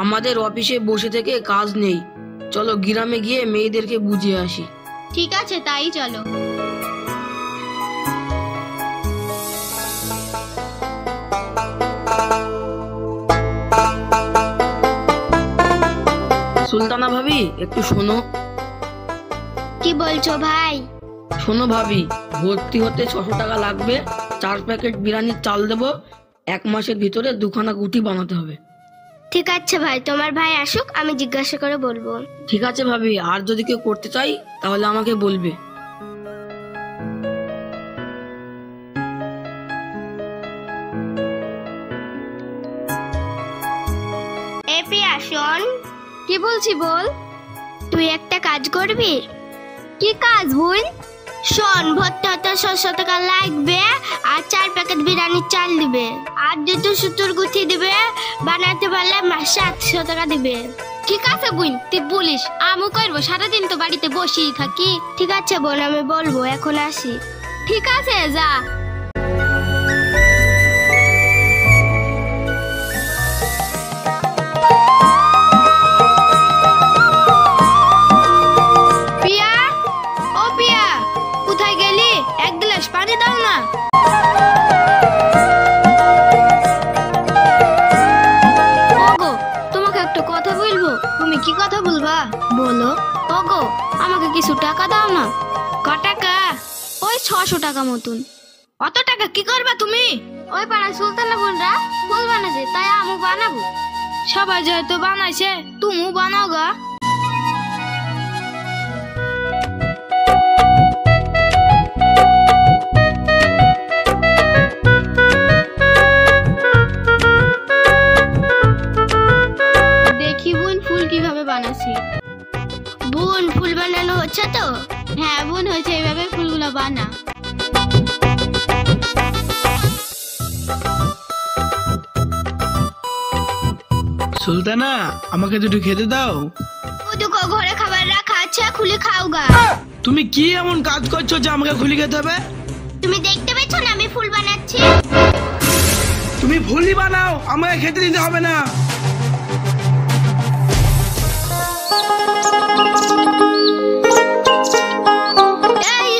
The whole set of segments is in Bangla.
আমাদের অফিসে বসে থেকে কাজ নেই, চলো গ্রামে গিয়ে মেয়েদেরকে বুঝিয়ে আসি। ঠিক আছে, তাই চলো। সুলতানা ভাবি, একটু শোনো। কি বলছো ভাই? শোনো ভাবি, ভর্তি হতে 600 টাকা লাগবে, 4 প্যাকেট বিরিয়ানির চাল দেবো, 1 মাসের ভিতরে 2খানা গুটি বানাতে হবে। ঠিক আছে ভাই, তোমার ভাই আসুক, আমি জিজ্ঞাসা করে বলবো। ঠিক আছে ভাবি, আর যদি কেউ করতে চাই তাহলে আমাকে বলবে। এ প্রিয়া শোন। কি বলছি বল। তুই একটা কাজ করবি। কি কাজ বল? শোন, ভর্তি হতে 600 টাকা লাগবে, আর 4 প্যাকেট বিরিয়ানির চাল দিবে, আর 2টো সুতোর গুথি দিবে, বানাতে পারলে মাসে 800 টাকা দিবে। ঠিক আছে বোন, তুই বলিস, আমি করবো, সারাদিন তো বাড়িতে বসেই থাকি। ঠিক আছে বোন, আমি বলবো, এখন আসি। ঠিক আছে, যা। পানি দাও না। ওগো, তোমাকে একটা কথা বলবো। তুমি কি কথা বলবা? বলো। ওগো, আমাকে কিছু টাকা দাও না। ক টাকা? ওই 600 টাকা মতন। অত টাকা কি করবা তুমি? ওই পাড়ায় সুলতানা বোনরা ফুল বানাছে, তাই আমি বানাবো। সবাই যেহেতু বানাইছে, তুমিও বানাও গা। বোন, ফুল বানানো হচ্ছে তো? হ্যাঁ বোন, হয়েছে, এইভাবে ফুলগুলো বানা। সুলতানা, আমাকে দুটো খেতে দাও। দুটো ঘরে খাবার রাখা আছে, খুলে খাও গা। তুমি কি এমন কাজ করছো যে আমাকে খুলে খেতে হবে? তুমি দেখতে পেছো না আমি ফুল বানাচ্ছি? তুমি ফুলই বানাও, আমাকে খেতে দিতে হবে না।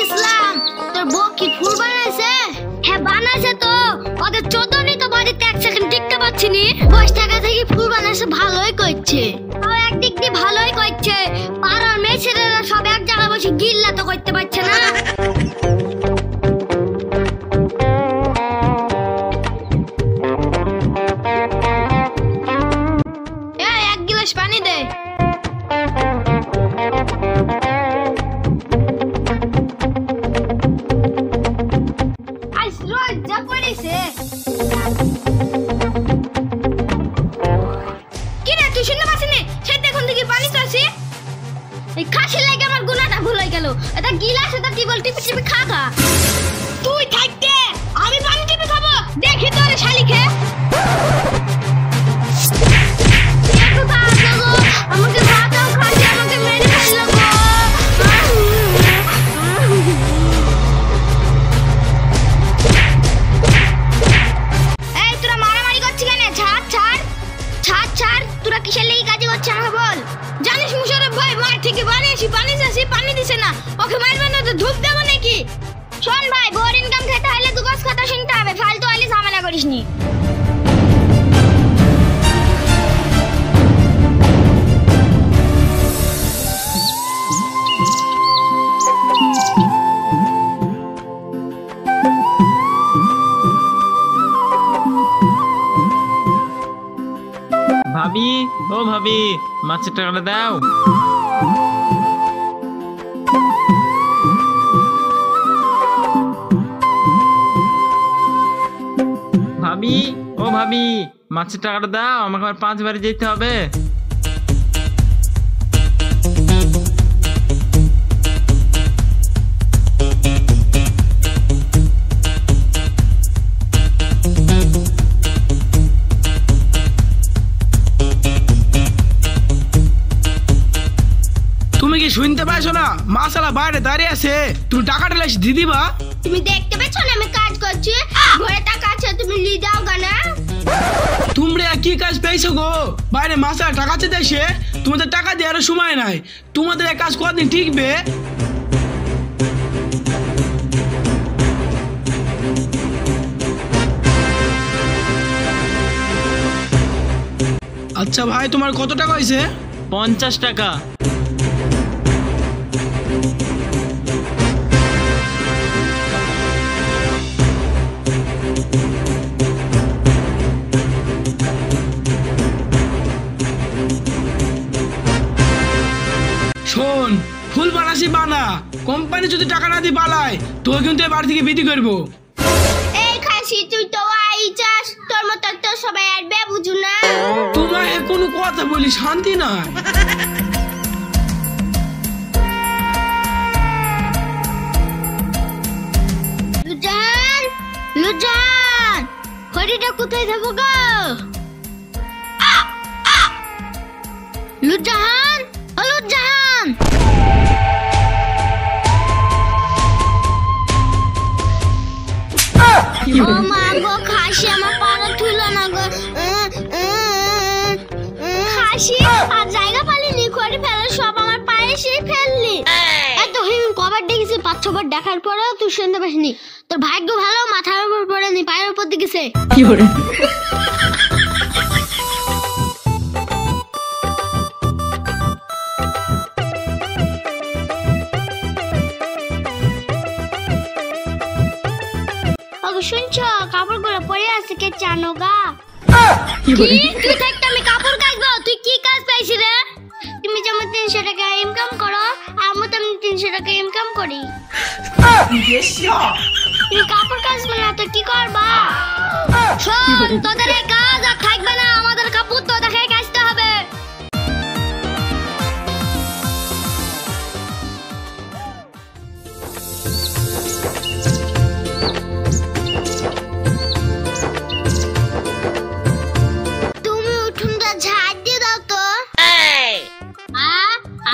ইসলাম, তোর বউ কি ফুল বানাইছে? হ্যাঁ বানাইছে তো, ওদের চোদনই তো বাড়িতে 1 সেকেন্ড টিকতে পারছি নি। 5 টাকা থেকে ফুল বানাইছে, ভালোই করছে। ও একদিক দিয়ে ভালোই করছে, পাড়ার মেয়ে ছেলেরা সব এক জায়গায় বসে গিল্লা তো করতে পারছে না। এই 1 গ্লাস পানি দে। এটা গিলাস, এটা টিবল টিপে টিপে খাগা। তুই থাকতে আমি পানি টিপে খাবো, দেখি তোর শালিকে। আমাকে ভাতও খাচ্ছে, আমাকে মেরে ফেললো গো। এই তোরা মারামারি করছিস কেন? ছাড় ছাড় ছাড় ছাড়, তোরা কিসের লেগে কাজ করছিস আমাকে বল। জানিস মুশারফ ভাই মার থেকে বানিয়েছি, পানি চাষি পানি দিছে না, ওকে মারবে না তো ধূপ দেবো নাকি? শোন ভাই, বোর ইনকাম খেতে হলে 2 গাছ কথা শুনতে হবে, ফালতু আলি ঝামেলা করিস নি। ভাবি, ও ভাবি, মাছের টাকাটা দাও। ভাবি, ও ভাবি, মাছের টাকাটা দাও, আমাকে আবার 5 বারে যেতে হবে। শুনতে পাইছো না? মাশাআল্লাহ বাইরে দাঁড়িয়ে আছে, তুমি টাকাটা লাইছ দিদিবা। তুমি দেখতে পেছো না আমি কাজ করছি? ঘরে টাকা আছে, তুমি লি দাও গা না। তোমরা কি কাজ কাজ পেয়েছো গো? বাইরে মাসালা টাকা চেতে এসে তোমাদের টাকা দেওয়ারও সময় নাই। তোমাদের এই কাজ কতদিন টিকবে? আচ্ছা ভাই, তোমার কত টাকা হয়েছে? 50 টাকা। শোন, ফুল বানাসি বানা, কোম্পানি যদি টাকা না দিয়ে পালায় তোকে কিন্তু এই বাড়ি থেকে বিক্রি করবো। এই খাসি তুই তো আইছাস, তোর মতো তো সবাই আর বে বুঝু না। তোমার কোনো কথা বলি শান্তি নাই। লুজান, লুজান, হরিটা কোথায় যাবো গো? লুজান, ও লুজান। ও মা গো, খাসি আমার পাড়া তুলো না গো। খাসি আর জায়গা পালিনি, করে ফেলে সব আমার পায়ে এসে ফেললি। এত হিম কবার দেখেছি, 5-6 বার দেখার পরেও তুই শুনতে পাসনি। তোর ভাগ্য ভালো, মাথার উপর পড়েনি, পায়ের উপর দিকেছে। শুনছো, কাপড়গুলো পরে আছে, কে জানো গা? তুই থাকতে আমি কাপড় কাচবো? তুই কি কাজ পাইছি রে? তুমি যেমন 300 টাকা ইনকাম করো, আমি তেমন 300 টাকা ইনকাম করি। তুমি কাপড় কাচবে না তো কি করবা? শোন, তোদের এই কাজ আর থাকবে না, আমাদের কাপড় তো দেখে কাচতে হবে।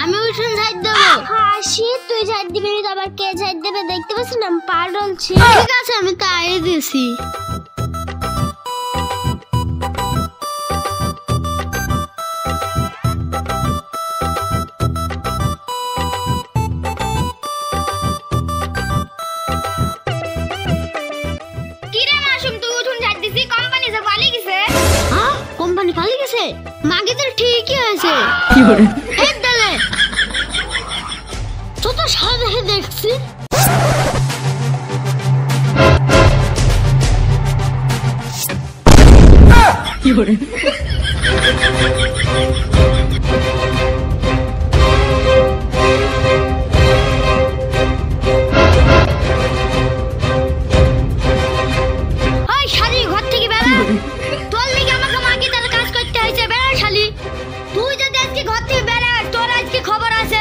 আমি উঠুন ঝাড় দেবো। হাসি, তুই ঝাড় দিবি না, আবার কে ঝাড় দেবে দেখতে পাচ্ছি না, আমি পা ডলছি। ঠিক আছে, আমি তাই দিছি। কিরে মাসুম, তুই উঠুন ঝাড় দিছি, কোম্পানি যে পালিয়ে গেছে? হ্যাঁ, কোম্পানি পালিয়ে গেছে? মাগে তো ঠিকই হয়েছে। কি করে? এই দালে তো তো সাথে দেখছি। কি করে? ওই শালি, ঘর থেকে বেরা। তোর লিগে আমাকে মাগে তার কাজ করতে হয়েছে। বেরা শালি, তুই যদি আজকে ঘর থেকে বেরাস, তোর আজকে খবর আছে।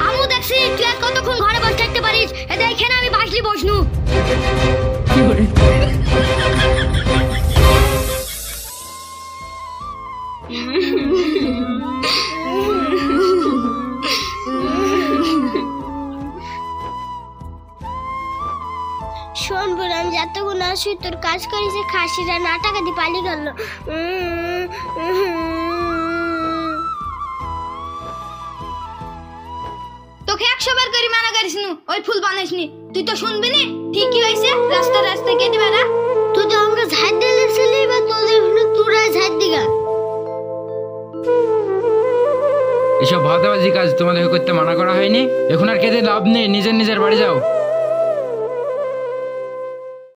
আমু দেখছি তুই আর কতক্ষণ ঘরে বসে থাকতে পারিস। এ দেখেন আমি বাসলি বসনু। কি করে? শোন বোন, আমি যতক্ষণ আসি তোর কাজ করেছে, খাসিরা না টাকা দিয়ে পালিয়ে গেল। তোকে 100 বার করে মানা করিস নু, ওই ফুল বানাইস নি। তুই তো শুনবি নি, ঠিকই হয়েছে, রাস্তা রাস্তায় কেটে বেড়া। তুই তো আমাকে ঝাড় দিয়েছিলি, বা তোদের তোরা ঝাড় দিগা। এসব ভাতাবাজি কাজ তোমাদের করতে মানা করা হয়নি? এখন আর কেঁদে লাভ নেই, নিজের নিজের বাড়ি যাও।